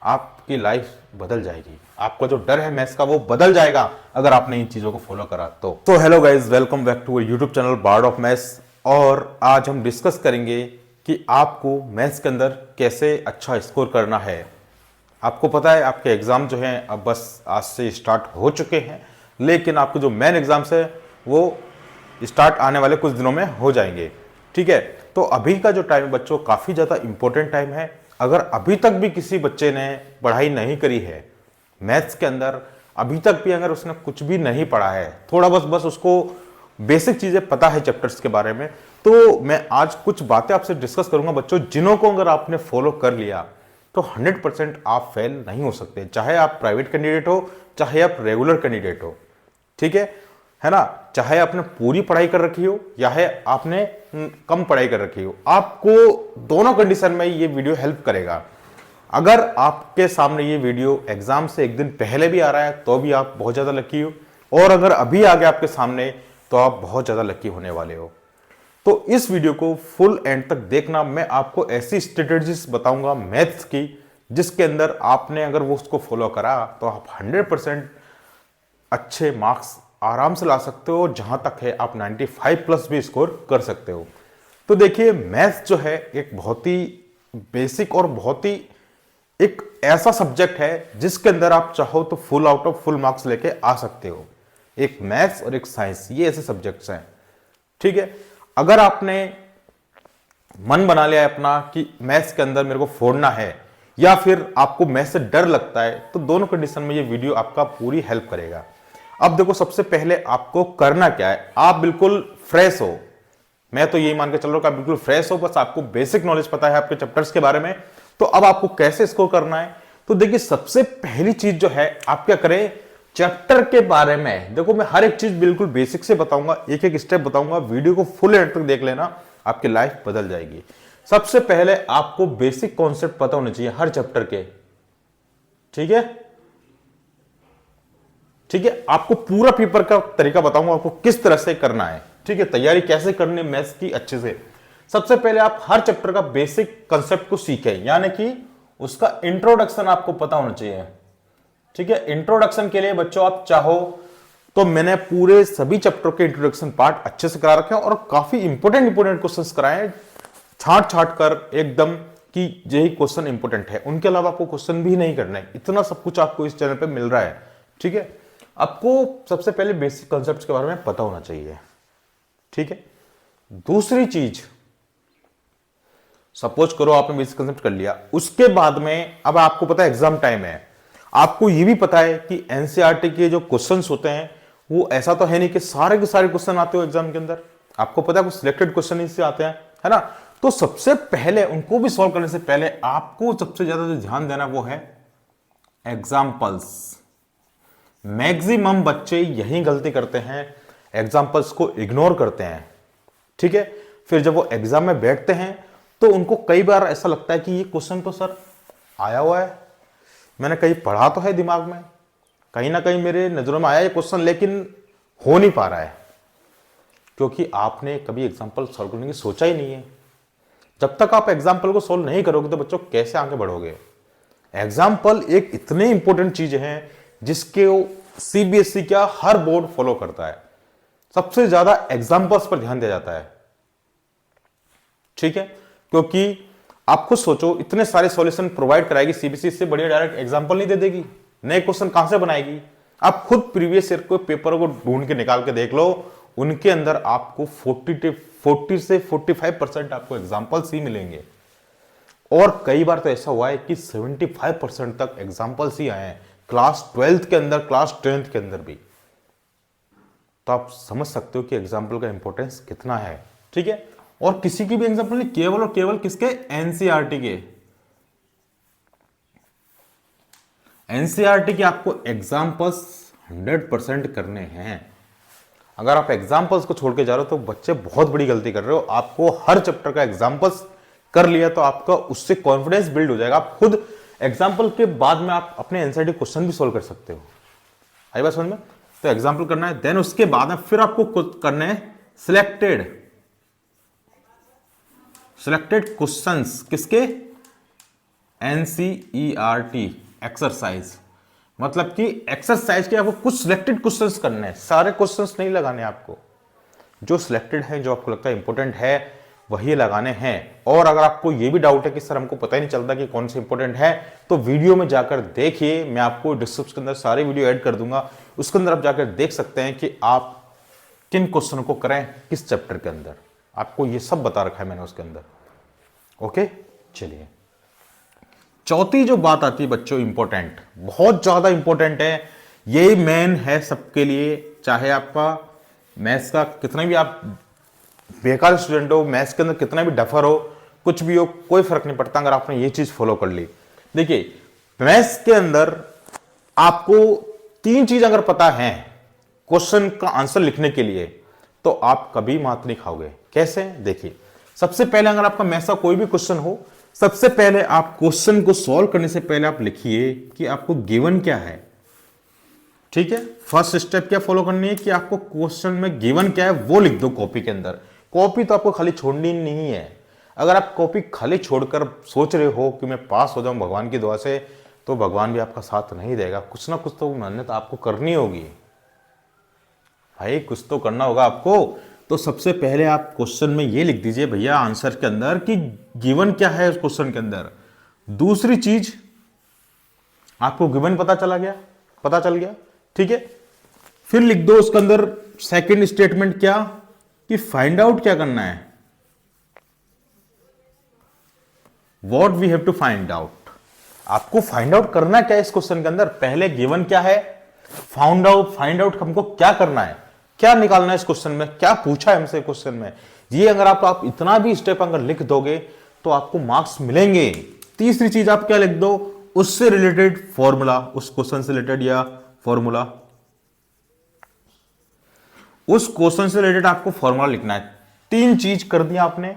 आपकी लाइफ बदल जाएगी। आपका जो डर है मैथ्स का वो बदल जाएगा अगर आपने इन चीजों को फॉलो करा तो hello guys, welcome back to YouTube channel bard of maths. और आज हम डिस्कस करेंगे कि आपको मैथ्स के अंदर कैसे अच्छा स्कोर करना है। आपको पता है आपके एग्जाम जो हैं अब बस आज से स्टार्ट हो चुके हैं, लेकिन आपके जो मेन एग्जाम्स है वो स्टार्ट आने वाले कुछ दिनों में हो जाएंगे। ठीक है, तो अभी का जो टाइम है बच्चों काफ़ी ज़्यादा इंपॉर्टेंट टाइम है। अगर अभी तक भी किसी बच्चे ने पढ़ाई नहीं करी है मैथ्स के अंदर, अभी तक भी अगर उसने कुछ भी नहीं पढ़ा है, थोड़ा बस उसको बेसिक चीज़ें पता है चैप्टर्स के बारे में, तो मैं आज कुछ बातें आपसे डिस्कस करूंगा बच्चों, जिन्हों को अगर आपने फॉलो कर लिया तो 100% आप फेल नहीं हो सकते, चाहे आप प्राइवेट कैंडिडेट हो चाहे आप रेगुलर कैंडिडेट हो। ठीक है ना, चाहे आपने पूरी पढ़ाई कर रखी हो या है आपने कम पढ़ाई कर रखी हो, आपको दोनों कंडीशन में ये वीडियो हेल्प करेगा। अगर आपके सामने ये वीडियो एग्जाम से एक दिन पहले भी आ रहा है तो भी आप बहुत ज्यादा लकी हो, और अगर अभी आ गया आपके सामने तो आप बहुत ज्यादा लकी होने वाले हो। तो इस वीडियो को फुल एंड तक देखना। मैं आपको ऐसी स्ट्रेटेजीज बताऊंगा मैथ्स की जिसके अंदर आपने अगर वो उसको फॉलो करा तो आप 100% अच्छे मार्क्स आराम से ला सकते हो, जहां तक है आप 95 प्लस भी स्कोर कर सकते हो। तो देखिए, मैथ्स जो है एक बहुत ही बेसिक और बहुत ही एक ऐसा सब्जेक्ट है जिसके अंदर आप चाहो तो full out of full marks लेके आ सकते हो। एक मैथ्स और एक साइंस, ये ऐसे सब्जेक्ट्स हैं। ठीक है, अगर आपने मन बना लिया है अपना कि मैथ्स के अंदर मेरे को फोड़ना है, या फिर आपको मैथ्स से डर लगता है, तो दोनों कंडीशन में ये वीडियो आपका पूरी हेल्प करेगा। अब देखो, सबसे पहले आपको करना क्या है, आप बिल्कुल फ्रेश हो। मैं तो यही मान के चल रहा हूं कि आप बिल्कुल फ्रेश हो, बस आपको बेसिक नॉलेज पता है आपके चैप्टर्स के बारे में। तो अब आपको कैसे स्कोर करना है, तो देखिए सबसे पहली चीज जो है आप क्या करें, चैप्टर के बारे में देखो, मैं हर एक चीज बिल्कुल बेसिक से बताऊंगा, एक एक स्टेप बताऊंगा। वीडियो को फुल एंड तक देख लेना, आपकी लाइफ बदल जाएगी। सबसे पहले आपको बेसिक कॉन्सेप्ट पता होने चाहिए हर चैप्टर के। ठीक है, ठीक है, आपको पूरा पेपर का तरीका बताऊंगा आपको किस तरह से करना है। ठीक है, तैयारी कैसे करनी है मैथ्स की अच्छे से। सबसे पहले आप हर चैप्टर का बेसिक कंसेप्ट को सीखें, यानी कि उसका इंट्रोडक्शन आपको पता होना चाहिए। ठीक है, इंट्रोडक्शन के लिए बच्चों आप चाहो तो मैंने पूरे सभी चैप्टर के इंट्रोडक्शन पार्ट अच्छे से करा रखे हैं, और काफी इंपोर्टेंट क्वेश्चंस कराए छांट छांट कर एकदम कि यही क्वेश्चन इंपोर्टेंट है, उनके अलावा आपको क्वेश्चन भी नहीं करना है। इतना सब कुछ आपको इस चैनल पे मिल रहा है। ठीक है, आपको सबसे पहले बेसिक कॉन्सेप्ट्स के बारे में पता होना चाहिए। ठीक है, दूसरी चीज, सपोज करो आपने बेसिक कॉन्सेप्ट कर लिया, उसके बाद में अब आपको पता है एग्जाम टाइम है, आपको यह भी पता है कि एनसीईआरटी के जो क्वेश्चंस होते हैं वो ऐसा तो है नहीं कि सारे के सारे क्वेश्चन आते हो एग्जाम के अंदर। आपको पता है कुछ सिलेक्टेड क्वेश्चन इससे आते हैं, है ना। तो सबसे पहले उनको भी सॉल्व करने से पहले आपको सबसे ज्यादा जो ध्यान देना वो है एग्जाम्पल्स। मैक्सिमम बच्चे यही गलती करते हैं, एग्जाम्पल्स को इग्नोर करते हैं। ठीक है, फिर जब वो एग्जाम में बैठते हैं तो उनको कई बार ऐसा लगता है कि ये क्वेश्चन तो सर आया हुआ है, मैंने कहीं पढ़ा तो है दिमाग में, कहीं ना कहीं मेरे नजरों में आया ये क्वेश्चन, लेकिन हो नहीं पा रहा है, क्योंकि आपने कभी एग्जाम्पल सॉल्व करने की सोचा ही नहीं है। जब तक आप एग्जाम्पल को सॉल्व नहीं करोगे तो बच्चों कैसे आगे बढ़ोगे। एग्जाम्पल एक इतनी इंपॉर्टेंट चीज है जिसके सीबीएसई का हर बोर्ड फॉलो करता है, सबसे ज्यादा एग्जाम्पल्स पर ध्यान दिया जाता है। ठीक है, क्योंकि आप खुद सोचो, इतने सारे सॉल्यूशन प्रोवाइड कराएगी सीबीएसई, इससे बढ़िया डायरेक्ट एग्जाम्पल नहीं दे देगी, नए क्वेश्चन कहां से बनाएगी। आप खुद प्रीवियस ईयर को पेपर को ढूंढ के निकाल के देख लो, उनके अंदर आपको 40 से 45% आपको एग्जाम्पल्स ही मिलेंगे, और कई बार तो ऐसा हुआ है कि 75% तक एग्जाम्पल्स ही आए हैं क्लास 12th के अंदर, क्लास 10th के अंदर भी। तो आप समझ सकते हो कि एग्जाम्पल का इंपॉर्टेंस कितना है। ठीक है, और किसी की भी एग्जाम्पल नहीं, केवल और केवल किसके, एनसीईआरटी के। एनसीईआरटी के आपको एग्जाम्पल्स 100% करने हैं। अगर आप एग्जाम्पल्स को छोड़ के जा रहे हो तो बच्चे बहुत बड़ी गलती कर रहे हो। आपको हर चैप्टर का एग्जाम्पल्स कर लिया तो आपका उससे कॉन्फिडेंस बिल्ड हो जाएगा। आप खुद एग्जाम्पल के बाद में आप अपने एनसीईआरटी क्वेश्चन भी सोल्व कर सकते हो। आई बात समझ में। तो एग्जाम्पल करना है, देन उसके बाद में फिर आपको करना है सिलेक्टेड क्वेश्चंस। किसके? NCERT एक्सरसाइज, मतलब कि एक्सरसाइज के आपको कुछ सिलेक्टेड क्वेश्चंस करने हैं, सारे क्वेश्चंस नहीं लगाने आपको, जो सिलेक्टेड है, जो आपको लगता है इंपॉर्टेंट है वही लगाने हैं। और अगर आपको ये भी डाउट है कि सर हमको पता ही नहीं चलता कि कौन से इंपॉर्टेंट है, तो वीडियो में जाकर देखिए, मैं आपको डिस्क्रिप्शन के अंदर सारे वीडियो ऐड कर दूंगा, उसके अंदर आप जाकर देख सकते हैं कि आप किन क्वेश्चन को करें किस चैप्टर के अंदर, आपको ये सब बता रखा है मैंने उसके अंदर। ओके, चलिए चौथी जो बात आती है बच्चों, इंपॉर्टेंट, बहुत ज्यादा इंपॉर्टेंट है, ये मेन है सबके लिए, चाहे आपका मैथ्स का कितना भी आप बेकार स्टूडेंट हो, मैथ्स के अंदर कितना भी डफर हो, कुछ भी हो, कोई फर्क नहीं पड़ता अगर आपने ये चीज फॉलो कर ली। देखिए मैथ्स के अंदर आपको 3 चीज अगर पता है क्वेश्चन का आंसर लिखने के लिए, तो आप कभी मात नहीं खाओगे। कैसे? देखिए, सबसे पहले अगर आपका मैथ्स का कोई भी क्वेश्चन हो, सबसे पहले आप क्वेश्चन को सॉल्व करने से पहले आप लिखिए कि आपको गिवन क्या है। ठीक है, फर्स्ट स्टेप क्या फॉलो करनी है कि आपको क्वेश्चन में गिवन क्या है वो लिख दो कॉपी के अंदर। कॉपी तो आपको खाली छोड़नी नहीं है। अगर आप कॉपी खाली छोड़कर सोच रहे हो कि मैं पास हो जाऊं भगवान की दुआ से, तो भगवान भी आपका साथ नहीं देगा। कुछ ना कुछ तो मेहनत आपको करनी होगी भाई, कुछ तो करना होगा आपको। तो सबसे पहले आप क्वेश्चन में ये लिख दीजिए भैया आंसर के अंदर कि गिवन क्या है उस क्वेश्चन के अंदर। दूसरी चीज, आपको गिवन पता चल गया, ठीक है, फिर लिख दो उसके अंदर सेकंड स्टेटमेंट क्या, कि फाइंड आउट क्या करना है, what we have to find out. आपको फाइंड आउट करना क्या है इस क्वेश्चन के अंदर। पहले गिवन क्या है, फाइंड आउट हमको क्या करना है, क्या निकालना है इस क्वेश्चन में, क्या पूछा है हमसे क्वेश्चन में। ये अगर आप इतना भी स्टेप अगर लिख दोगे तो आपको मार्क्स मिलेंगे। तीसरी चीज आप क्या लिख दो, उससे रिलेटेड फॉर्मूला, उस क्वेश्चन से रिलेटेड या फॉर्मूला, उस क्वेश्चन से रिलेटेड आपको फॉर्मूला लिखना है। 3 चीज कर दिया आपने।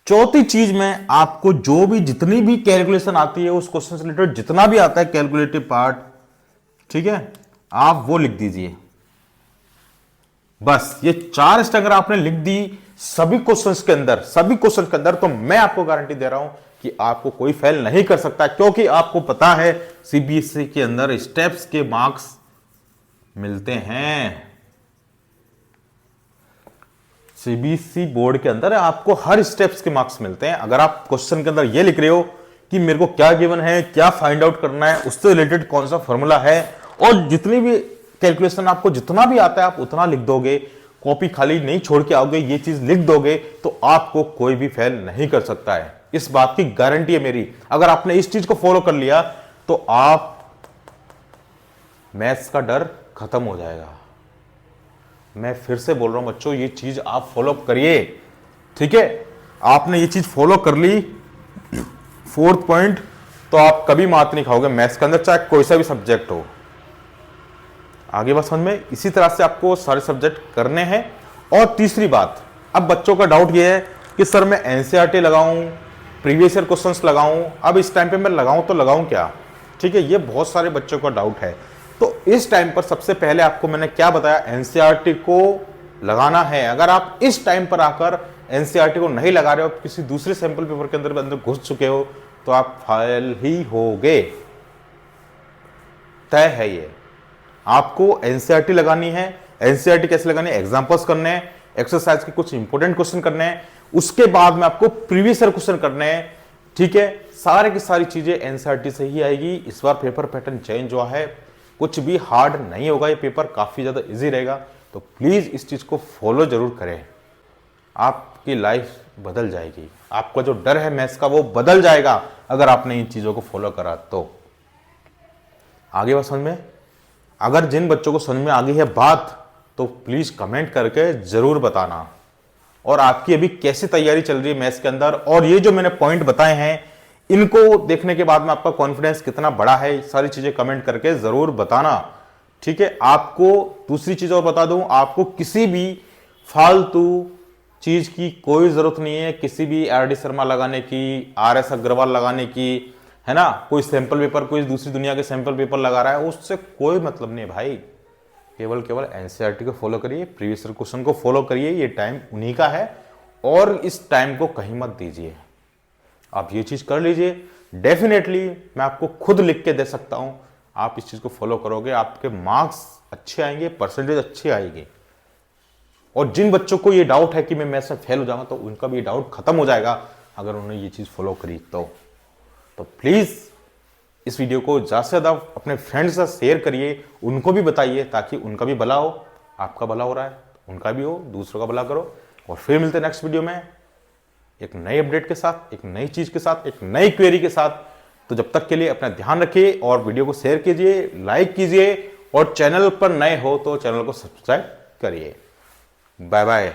चौथी चीज में आपको जो भी जितनी भी कैलकुलेशन आती है उस क्वेश्चन से रिलेटेड जितना भी आता है कैलकुलेटिव पार्ट, ठीक है, आप वो लिख दीजिए। बस ये 4 स्टेप अगर आपने लिख दी सभी क्वेश्चंस के अंदर, तो मैं आपको गारंटी दे रहा हूं कि आपको कोई फेल नहीं कर सकता, क्योंकि आपको पता है सीबीएसई के अंदर स्टेप्स के मार्क्स मिलते हैं। सीबीएसई बोर्ड के अंदर आपको हर स्टेप्स के मार्क्स मिलते हैं। अगर आप क्वेश्चन के अंदर ये लिख रहे हो कि मेरे को क्या गिवन है, क्या फाइंड आउट करना है, उससे रिलेटेड कौन सा फॉर्मूला है, और जितनी भी कैलकुलेशन आपको जितना भी आता है आप उतना लिख दोगे, कॉपी खाली नहीं छोड़ के आओगे, ये चीज लिख दोगे, तो आपको कोई भी फेल नहीं कर सकता है। इस बात की गारंटी है मेरी। अगर आपने इस चीज को फॉलो कर लिया तो आप मैथ्स का डर खत्म हो जाएगा। मैं फिर से बोल रहा हूं बच्चों, ये चीज आप फॉलो करिए, ठीक है। आपने ये चीज फॉलो कर ली, 4th पॉइंट, तो आप कभी मात नहीं खाओगे मैथ्स के अंदर, चाहे कोई सा भी सब्जेक्ट हो। आगे बात समझ में, इसी तरह से आपको सारे सब्जेक्ट करने हैं। और तीसरी बात, अब बच्चों का डाउट ये है कि सर मैं एनसीईआरटी लगाऊं, प्रीवियस ईयर क्वेश्चंस लगाऊं, अब इस टाइम पे मैं लगाऊं तो लगाऊं क्या, ठीक है, ये बहुत सारे बच्चों का डाउट है। तो इस टाइम पर सबसे पहले आपको मैंने क्या बताया, एनसीईआरटी को लगाना है। अगर आप इस टाइम पर आकर एनसीईआरटी को नहीं लगा रहे हो, किसी दूसरे सैंपल पेपर के अंदर घुस चुके हो, तो आप फेल ही होगे, तय है ये। आपको एनसीईआरटी लगानी है। एनसीईआरटी कैसे लगानी है, एग्जांपल्स करने हैं, एक्सरसाइज के कुछ इंपॉर्टेंट क्वेश्चन करने हैं, उसके बाद में आपको प्रीवियस ईयर क्वेश्चन करने हैं, ठीक है। सारे की सारी चीजें एनसीईआरटी से ही आएगी। इस बार पेपर पैटर्न चेंज हुआ है, कुछ भी हार्ड नहीं होगा, ये पेपर काफी ज्यादा इजी रहेगा। तो प्लीज इस चीज को फॉलो जरूर करें, आपकी लाइफ बदल जाएगी। आपका जो डर है मैथ्स का वो बदल जाएगा अगर आपने इन चीजों को फॉलो करा तो। आगे बात समझ में, अगर जिन बच्चों को समझ में आ गई है बात, तो प्लीज कमेंट करके जरूर बताना। और आपकी अभी कैसी तैयारी चल रही है मैथ्स के अंदर, और ये जो मैंने पॉइंट बताए हैं इनको देखने के बाद में आपका कॉन्फिडेंस कितना बड़ा है, सारी चीजें कमेंट करके जरूर बताना, ठीक है। आपको दूसरी चीज और बता दूं, आपको किसी भी फालतू चीज की कोई जरूरत नहीं है, किसी भी आर.डी. शर्मा लगाने की, आर.एस. अग्रवाल लगाने की, है ना, कोई सैंपल पेपर, कोई दूसरी दुनिया के सैंपल पेपर लगा रहा है, उससे कोई मतलब नहीं है भाई। केवल एनसीईआरटी को फॉलो करिए, प्रीवियस ईयर क्वेश्चन को फॉलो करिए, ये टाइम उन्हीं का है, और इस टाइम को कहीं मत दीजिए। आप ये चीज कर लीजिए डेफिनेटली मैं आपको खुद लिख के दे सकता हूं, आप इस चीज को फॉलो करोगे आपके मार्क्स अच्छे आएंगे, परसेंटेज अच्छे आएंगे। और जिन बच्चों को ये डाउट है कि मैं मैथ्स में फेल हो जाऊंगा, तो उनका भी डाउट खत्म हो जाएगा अगर उन्होंने ये चीज फॉलो करी तो प्लीज इस वीडियो को ज्यादा से ज्यादा अपने फ्रेंड्स से शेयर करिए, उनको भी बताइए ताकि उनका भी भला हो। आपका भला हो रहा है, उनका भी हो, दूसरों का भला करो। और फिर मिलते हैं नेक्स्ट वीडियो में एक नए अपडेट के साथ, एक नई चीज के साथ, एक नई क्वेरी के साथ। तो जब तक के लिए अपना ध्यान रखिए और वीडियो को शेयर कीजिए, लाइक कीजिए और चैनल पर नए हो तो चैनल को सब्सक्राइब करिए। Bye bye.